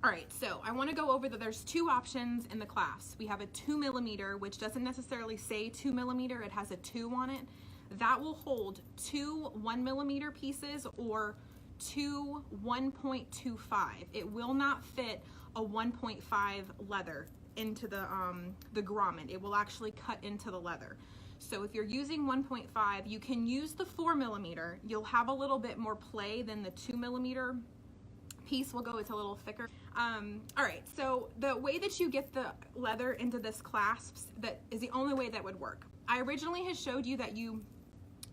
All right, so I want to go over that there's two options in the clasp. We have a 2mm, which doesn't necessarily say 2mm, it has a 2 on it. That will hold two 1mm pieces or two 1.25. It will not fit a 1.5 leather into the grommet. It will actually cut into the leather. So if you're using 1.5, you can use the 4mm. You'll have a little bit more play than the 2mm piece will go. It's a little thicker. All right, so the way that you get the leather into this clasps, that is the only way that would work. I originally had showed you that you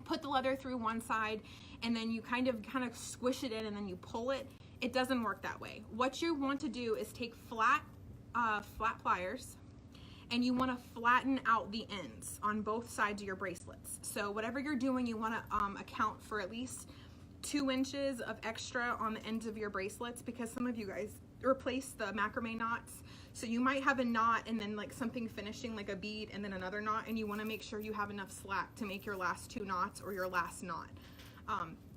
put the leather through one side and then you kind of squish it in and then you pull it. It doesn't work that way. What you want to do is take flat pliers, and you want to flatten out the ends on both sides of your bracelets. So whatever you're doing, you want to account for at least 2 inches of extra on the ends of your bracelets, because some of you guys replace the macrame knots. So you might have a knot and then like something finishing like a bead and then another knot, and you want to make sure you have enough slack to make your last 2 knots or your last knot.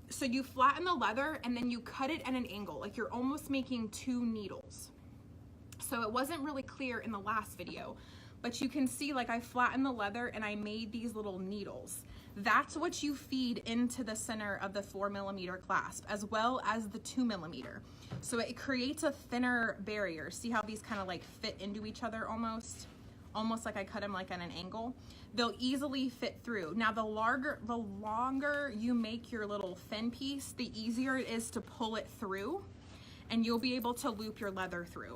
So you flatten the leather and then you cut it at an angle, like you're almost making 2 needles. So it wasn't really clear in the last video, but you can see like I flattened the leather and I made these little needles. That's what you feed into the center of the 4mm clasp, as well as the 2mm. So it creates a thinner barrier. See how these kind of like fit into each other almost like I cut them like at an angle. They'll easily fit through. Now the longer you make your little fin piece, the easier it is to pull it through, and you'll be able to loop your leather through.